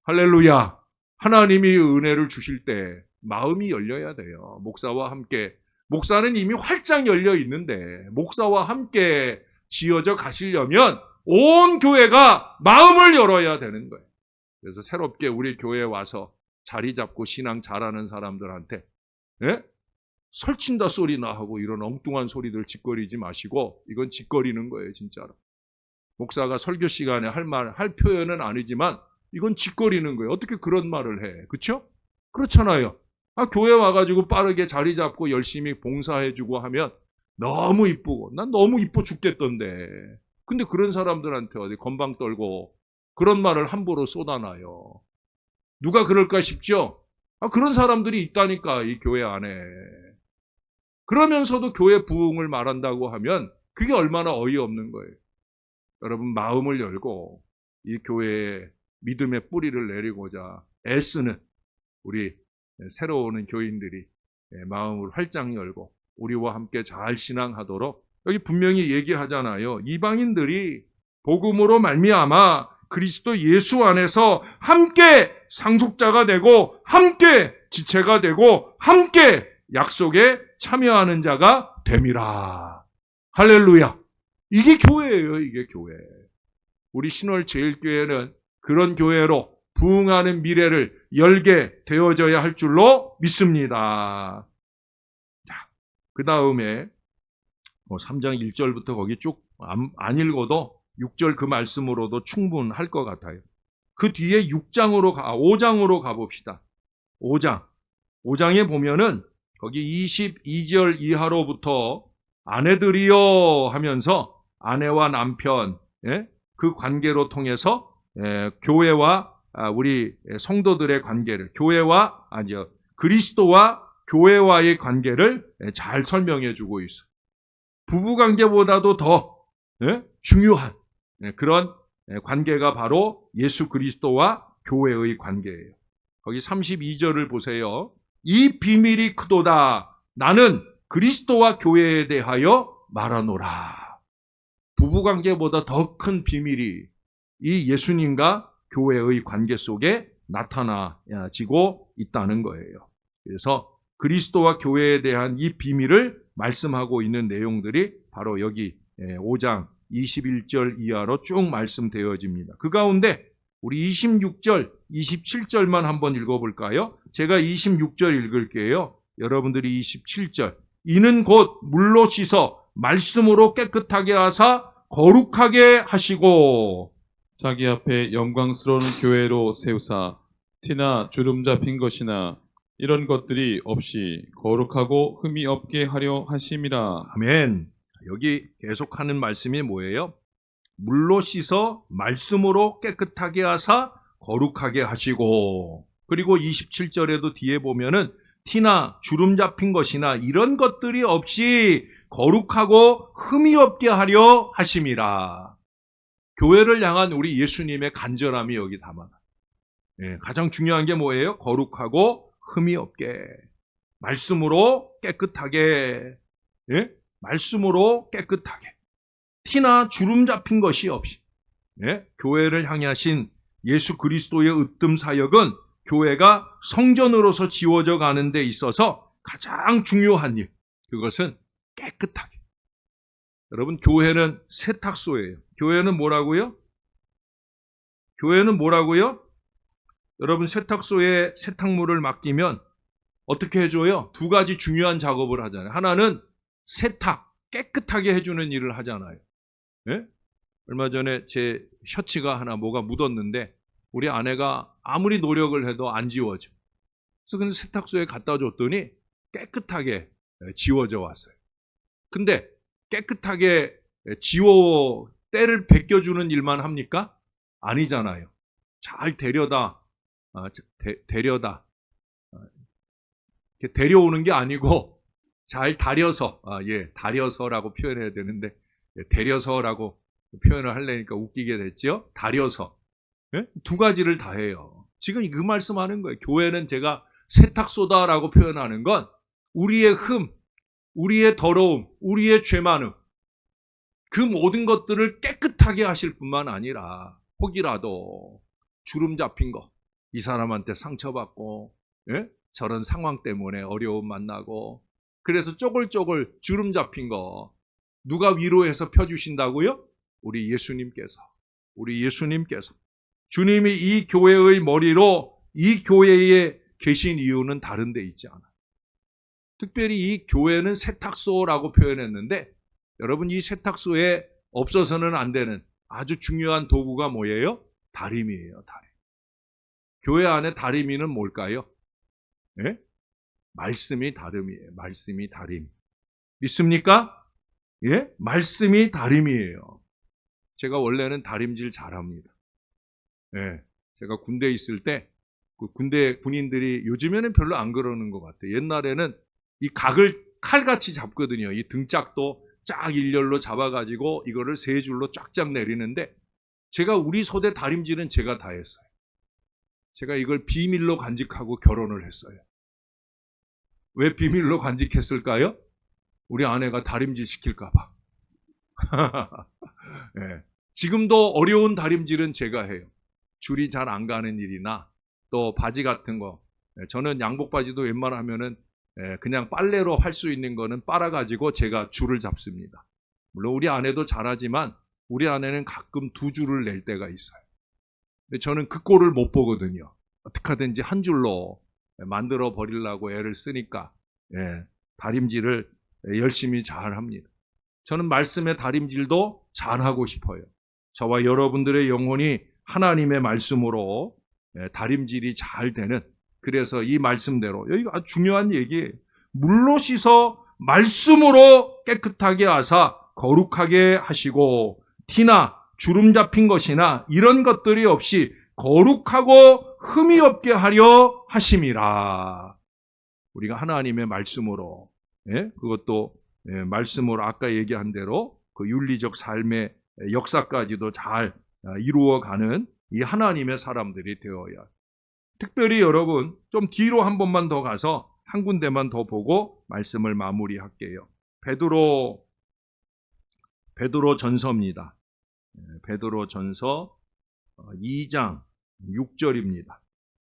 할렐루야. 하나님이 은혜를 주실 때 마음이 열려야 돼요. 목사와 함께. 목사는 이미 활짝 열려 있는데 목사와 함께 지어져 가시려면 온 교회가 마음을 열어야 되는 거예요. 그래서 새롭게 우리 교회에 와서 자리 잡고 신앙 잘하는 사람들한테 설친다 소리나 하고 이런 엉뚱한 소리들 짓거리지 마시고 이건 짓거리는 거예요, 진짜로. 목사가 설교 시간에 할 표현은 아니지만 이건 짓거리는 거예요. 어떻게 그런 말을 해? 그렇죠? 그렇잖아요. 교회 와가지고 빠르게 자리 잡고 열심히 봉사해주고 하면 너무 이쁘고 난 너무 이뻐 죽겠던데. 근데 그런 사람들한테 어디 건방 떨고 그런 말을 함부로 쏟아놔요. 누가 그럴까 싶죠? 그런 사람들이 있다니까, 이 교회 안에. 그러면서도 교회 부흥을 말한다고 하면 그게 얼마나 어이없는 거예요. 여러분, 마음을 열고 이 교회에 믿음의 뿌리를 내리고자 애쓰는 우리 새로 오는 교인들이 마음을 활짝 열고 우리와 함께 잘 신앙하도록 여기 분명히 얘기하잖아요. 이방인들이 복음으로 말미암아 그리스도 예수 안에서 함께 상속자가 되고 함께 지체가 되고 함께 약속에 참여하는 자가 됨이라. 할렐루야. 이게 교회예요. 이게 교회. 우리 신월 제일교회는 그런 교회로 부흥하는 미래를 열게 되어져야 할 줄로 믿습니다. 그 다음에 3장 1절부터 거기 쭉 안 읽어도 6절 그 말씀으로도 충분할 것 같아요. 그 뒤에 5장으로 가봅시다. 5장에 보면은 거기 22절 이하로부터 아내들이여 하면서 아내와 남편 그 관계로 통해서 교회와 우리 성도들의 관계를 그리스도와 교회와의 관계를 잘 설명해 주고 있어요. 부부 관계보다도 더 중요한 그런 관계가 바로 예수 그리스도와 교회의 관계예요. 거기 32절을 보세요. 이 비밀이 크도다. 나는 그리스도와 교회에 대하여 말하노라. 부부 관계보다 더 큰 비밀이 이 예수님과 교회의 관계 속에 나타나지고 있다는 거예요. 그래서 그리스도와 교회에 대한 이 비밀을 말씀하고 있는 내용들이 바로 여기 5장 21절 이하로 쭉 말씀되어집니다. 그 가운데 우리 26절, 27절만 한번 읽어볼까요? 제가 26절 읽을게요. 여러분들이 27절. 이는 곧 물로 씻어 말씀으로 깨끗하게 하사 거룩하게 하시고 자기 앞에 영광스러운 교회로 세우사 티나 주름 잡힌 것이나 이런 것들이 없이 거룩하고 흠이 없게 하려 하심이라. 아멘. 여기 계속하는 말씀이 뭐예요? 물로 씻어 말씀으로 깨끗하게 하사 거룩하게 하시고, 그리고 27절에도 뒤에 보면은 티나 주름 잡힌 것이나 이런 것들이 없이 거룩하고 흠이 없게 하려 하심이라. 교회를 향한 우리 예수님의 간절함이 여기 담아놔. 가장 중요한 게 뭐예요? 거룩하고 흠이 없게, 말씀으로 깨끗하게, 말씀으로 깨끗하게, 티나 주름 잡힌 것이 없이. 교회를 향하신 예수 그리스도의 으뜸 사역은 교회가 성전으로서 지워져 가는 데 있어서 가장 중요한 일, 그것은 깨끗하게. 여러분, 교회는 세탁소예요. 교회는 뭐라고요? 교회는 뭐라고요? 여러분, 세탁소에 세탁물을 맡기면 어떻게 해줘요? 두 가지 중요한 작업을 하잖아요. 하나는 세탁, 깨끗하게 해주는 일을 하잖아요. 얼마 전에 제 셔츠가 하나 뭐가 묻었는데 우리 아내가 아무리 노력을 해도 안 지워져. 그래서 그냥 세탁소에 갖다 줬더니 깨끗하게 지워져 왔어요. 근데 깨끗하게 때를 벗겨주는 일만 합니까? 아니잖아요. 잘 데려오는 게 아니고 잘 다려서, 다려서라고 표현해야 되는데, 데려서라고 표현을 하려니까 웃기게 됐죠? 다려서. 두 가지를 다 해요. 지금 그 말씀하는 거예요. 교회는 제가 세탁소다라고 표현하는 건 우리의 흠, 우리의 더러움, 우리의 죄 많음, 그 모든 것들을 깨끗하게 하실 뿐만 아니라 혹이라도 주름 잡힌 거, 이 사람한테 상처받고 저런 상황 때문에 어려움 만나고 그래서 쪼글쪼글 주름 잡힌 거 누가 위로해서 펴주신다고요? 우리 예수님께서. 주님이 이 교회의 머리로 이 교회에 계신 이유는 다른 데 있지 않아요. 특별히 이 교회는 세탁소라고 표현했는데 여러분, 이 세탁소에 없어서는 안 되는 아주 중요한 도구가 뭐예요? 다리미예요. 다리. 교회 안에 다리미는 뭘까요? 말씀이 다름이에요. 말씀이 다림. 믿습니까? 말씀이 다림이에요. 제가 원래는 다림질 잘합니다. 제가 군대에 있을 때 그 군대 군인들이 요즘에는 별로 안 그러는 것 같아요. 옛날에는 이 각을 칼같이 잡거든요. 이 등짝도 쫙 일렬로 잡아가지고 이거를 세 줄로 쫙쫙 내리는데 제가 우리 소대 다림질은 제가 다 했어요. 제가 이걸 비밀로 간직하고 결혼을 했어요. 왜 비밀로 간직했을까요? 우리 아내가 다림질 시킬까 봐. 지금도 어려운 다림질은 제가 해요. 줄이 잘 안 가는 일이나 또 바지 같은 거. 저는 양복 바지도 웬만하면은 그냥 빨래로 할 수 있는 거는 빨아가지고 제가 줄을 잡습니다. 물론 우리 아내도 잘하지만 우리 아내는 가끔 두 줄을 낼 때가 있어요. 근데 저는 그 꼴을 못 보거든요. 어떻게 하든지 한 줄로 만들어 버리려고 애를 쓰니까 다림질을 열심히 잘 합니다. 저는 말씀의 다림질도 잘하고 싶어요. 저와 여러분들의 영혼이 하나님의 말씀으로 다림질이 잘 되는, 그래서 이 말씀대로, 여기가 아주 중요한 얘기예요. 물로 씻어 말씀으로 깨끗하게 하사 거룩하게 하시고 티나 주름 잡힌 것이나 이런 것들이 없이 거룩하고 흠이 없게 하려 하심이라. 우리가 하나님의 말씀으로, 그것도 말씀으로 아까 얘기한 대로 그 윤리적 삶의 역사까지도 잘 이루어가는 이 하나님의 사람들이 되어야. 특별히 여러분 좀 뒤로 한 번만 더 가서 한 군데만 더 보고 말씀을 마무리할게요. 베드로 전서입니다. 베드로 전서 2장 6절입니다.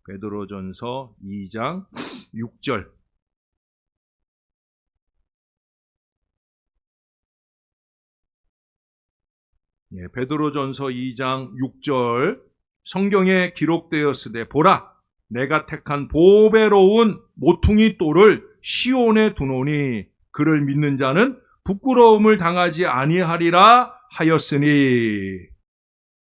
베드로 전서 2장 6절. 베드로 전서 2장 6절. 성경에 기록되었으되 보라 내가 택한 보배로운 모퉁이 돌을 시온에 두노니 그를 믿는 자는 부끄러움을 당하지 아니하리라 하였으니.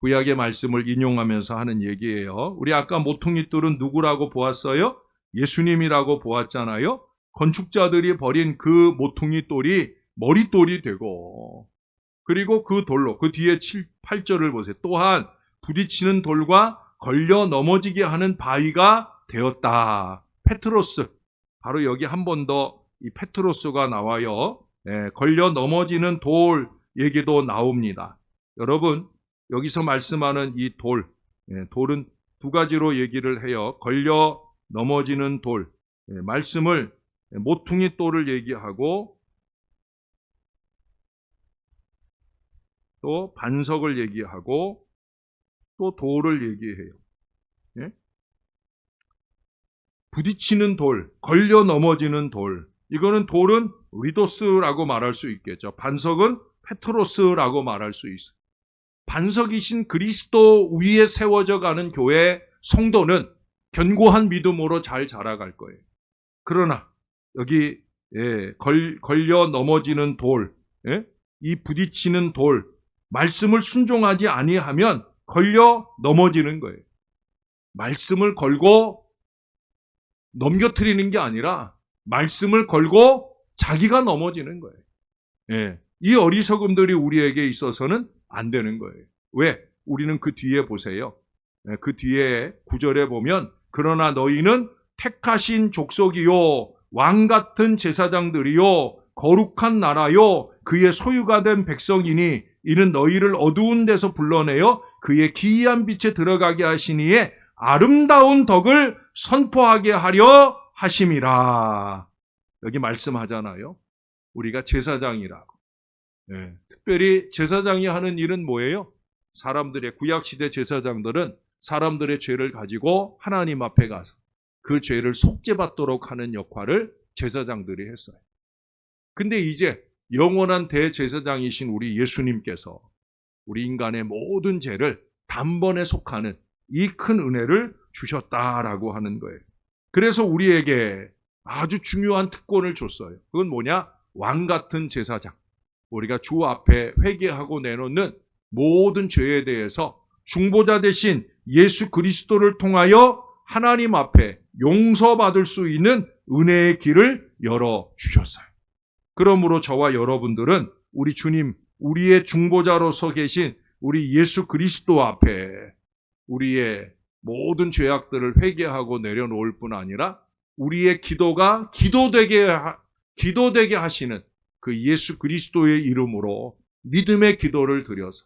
구약의 말씀을 인용하면서 하는 얘기예요. 우리 아까 모퉁이 돌은 누구라고 보았어요? 예수님이라고 보았잖아요. 건축자들이 버린 그 모퉁이 돌이 머릿돌이 되고, 그리고 그 돌로 그 뒤에 8절을 보세요. 또한 부딪히는 돌과 걸려 넘어지게 하는 바위가 되었다. 페트로스. 바로 여기 한 번 더 이 페트로스가 나와요. 걸려 넘어지는 돌 얘기도 나옵니다. 여러분 여기서 말씀하는 이 돌은 두 가지로 얘기를 해요. 걸려 넘어지는 돌, 말씀을 모퉁이 돌을 얘기하고 또 반석을 얘기하고 또 돌을 얘기해요. 부딪히는 돌, 걸려 넘어지는 돌. 이거는 돌은 리도스라고 말할 수 있겠죠. 반석은 페트로스라고 말할 수 있어요. 반석이신 그리스도 위에 세워져 가는 교회 성도는 견고한 믿음으로 잘 자라갈 거예요. 그러나 여기 걸려 넘어지는 돌, 이 부딪히는 돌, 말씀을 순종하지 아니하면 걸려 넘어지는 거예요. 말씀을 걸고 넘겨뜨리는 게 아니라 말씀을 걸고 자기가 넘어지는 거예요. 이 어리석음들이 우리에게 있어서는 안 되는 거예요. 왜? 우리는 그 뒤에 보세요. 그 뒤에 9절에 보면 그러나 너희는 택하신 족속이요 왕 같은 제사장들이요 거룩한 나라요 그의 소유가 된 백성이니 이는 너희를 어두운 데서 불러내어 그의 기이한 빛에 들어가게 하시니에 아름다운 덕을 선포하게 하려 하심이라. 여기 말씀하잖아요. 우리가 제사장이라고. 특별히 제사장이 하는 일은 뭐예요? 사람들의 구약시대 제사장들은 사람들의 죄를 가지고 하나님 앞에 가서 그 죄를 속죄받도록 하는 역할을 제사장들이 했어요. 근데 이제 영원한 대제사장이신 우리 예수님께서 우리 인간의 모든 죄를 단번에 속하는 이 큰 은혜를 주셨다라고 하는 거예요. 그래서 우리에게 아주 중요한 특권을 줬어요. 그건 뭐냐? 왕 같은 제사장. 우리가 주 앞에 회개하고 내놓는 모든 죄에 대해서 중보자 대신 예수 그리스도를 통하여 하나님 앞에 용서받을 수 있는 은혜의 길을 열어주셨어요. 그러므로 저와 여러분들은 우리 주님, 우리의 중보자로서 계신 우리 예수 그리스도 앞에 우리의 모든 죄악들을 회개하고 내려놓을 뿐 아니라 우리의 기도가 기도되게 하시는 그 예수 그리스도의 이름으로 믿음의 기도를 드려서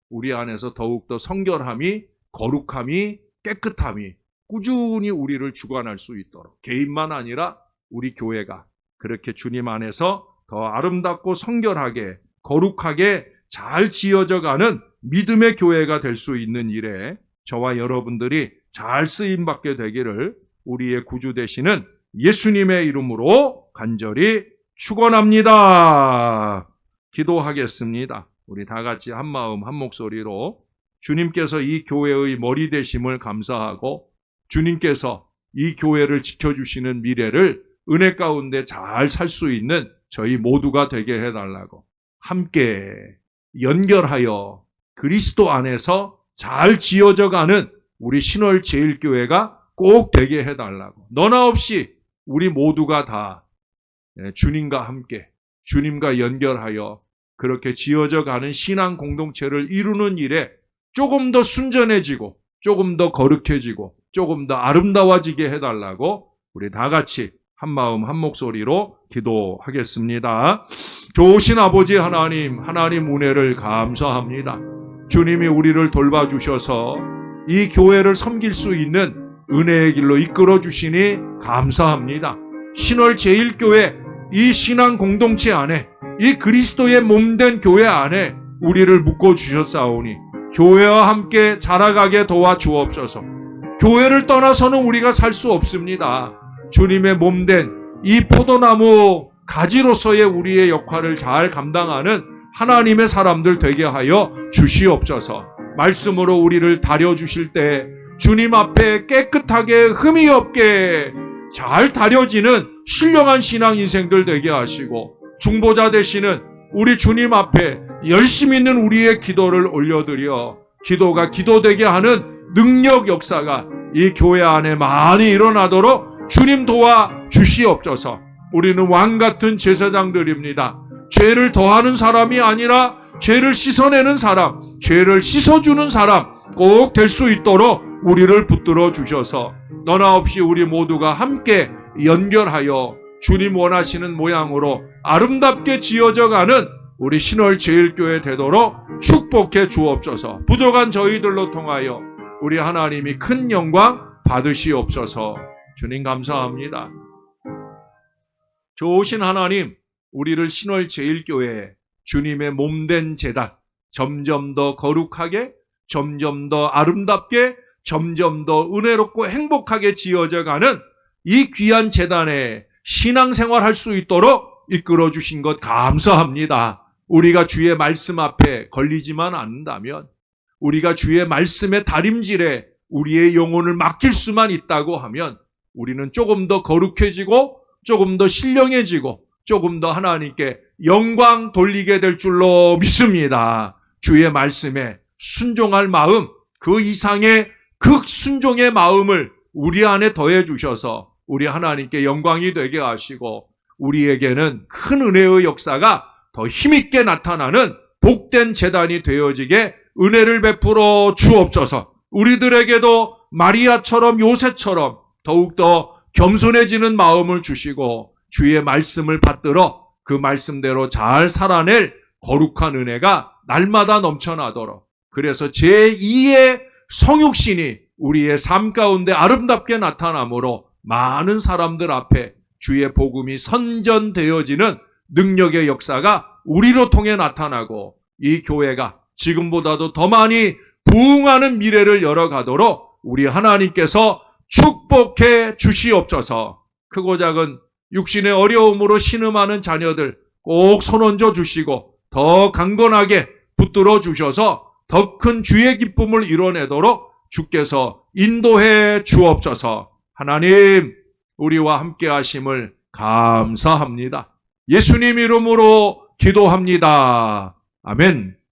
우리 안에서 더욱더 성결함이, 거룩함이, 깨끗함이 꾸준히 우리를 주관할 수 있도록 개인만 아니라 우리 교회가 그렇게 주님 안에서 더 아름답고 성결하게, 거룩하게 잘 지어져 가는 믿음의 교회가 될 수 있는 일에 저와 여러분들이 잘 쓰임받게 되기를 우리의 구주 되시는 예수님의 이름으로 간절히 축원합니다. 기도하겠습니다. 우리 다 같이 한 마음 한 목소리로 주님께서 이 교회의 머리 되심을 감사하고 주님께서 이 교회를 지켜주시는 미래를 은혜 가운데 잘 살 수 있는 저희 모두가 되게 해달라고 함께 연결하여 그리스도 안에서 잘 지어져 가는 우리 신월 제일교회가 꼭 되게 해달라고. 너나 없이 우리 모두가 다 주님과 함께 주님과 연결하여 그렇게 지어져 가는 신앙 공동체를 이루는 일에 조금 더 순전해지고 조금 더 거룩해지고 조금 더 아름다워지게 해달라고 우리 다 같이 한마음 한 목소리로 기도하겠습니다. 좋으신 아버지 하나님, 하나님 은혜를 감사합니다. 주님이 우리를 돌봐주셔서 이 교회를 섬길 수 있는 은혜의 길로 이끌어 주시니 감사합니다. 신월 제1교회 이 신앙 공동체 안에 이 그리스도의 몸된 교회 안에 우리를 묶어 주셨사오니 교회와 함께 자라가게 도와주옵소서. 교회를 떠나서는 우리가 살 수 없습니다. 주님의 몸된 이 포도나무 가지로서의 우리의 역할을 잘 감당하는 하나님의 사람들 되게 하여 주시옵소서. 말씀으로 우리를 다려주실 때 주님 앞에 깨끗하게 흠이 없게 잘 다려지는 신령한 신앙 인생들 되게 하시고, 중보자 되시는 우리 주님 앞에 열심 있는 우리의 기도를 올려드려 기도가 기도되게 하는 능력 역사가 이 교회 안에 많이 일어나도록 주님 도와 주시옵소서. 우리는 왕같은 제사장들입니다. 죄를 더하는 사람이 아니라 죄를 씻어내는 사람, 죄를 씻어주는 사람 꼭 될 수 있도록 우리를 붙들어 주셔서 너나 없이 우리 모두가 함께 연결하여 주님 원하시는 모양으로 아름답게 지어져 가는 우리 신월 제1교회 되도록 축복해 주옵소서. 부족한 저희들로 통하여 우리 하나님이 큰 영광 받으시옵소서. 주님 감사합니다. 좋으신 하나님, 우리를 신월 제1교회 주님의 몸된 제단, 점점 더 거룩하게, 점점 더 아름답게, 점점 더 은혜롭고 행복하게 지어져 가는 이 귀한 제단에 신앙생활 할 수 있도록 이끌어 주신 것 감사합니다. 우리가 주의 말씀 앞에 걸리지만 않는다면, 우리가 주의 말씀의 다림질에 우리의 영혼을 맡길 수만 있다고 하면 우리는 조금 더 거룩해지고 조금 더 신령해지고 조금 더 하나님께 영광 돌리게 될 줄로 믿습니다. 주의 말씀에 순종할 마음, 그 이상의 극순종의 마음을 우리 안에 더해 주셔서 우리 하나님께 영광이 되게 하시고 우리에게는 큰 은혜의 역사가 더 힘있게 나타나는 복된 제단이 되어지게 은혜를 베풀어 주옵소서. 우리들에게도 마리아처럼 요새처럼 더욱더 겸손해지는 마음을 주시고 주의 말씀을 받들어 그 말씀대로 잘 살아낼 거룩한 은혜가 날마다 넘쳐나도록, 그래서 제2의 성육신이 우리의 삶 가운데 아름답게 나타나므로 많은 사람들 앞에 주의 복음이 선전되어지는 능력의 역사가 우리로 통해 나타나고 이 교회가 지금보다도 더 많이 부흥하는 미래를 열어가도록 우리 하나님께서 축복해 주시옵소서. 크고 작은 육신의 어려움으로 신음하는 자녀들 꼭 손얹어 주시고 더 강건하게 붙들어 주셔서 더 큰 주의 기쁨을 이뤄내도록 주께서 인도해 주옵소서. 하나님, 우리와 함께 하심을 감사합니다. 예수님 이름으로 기도합니다. 아멘.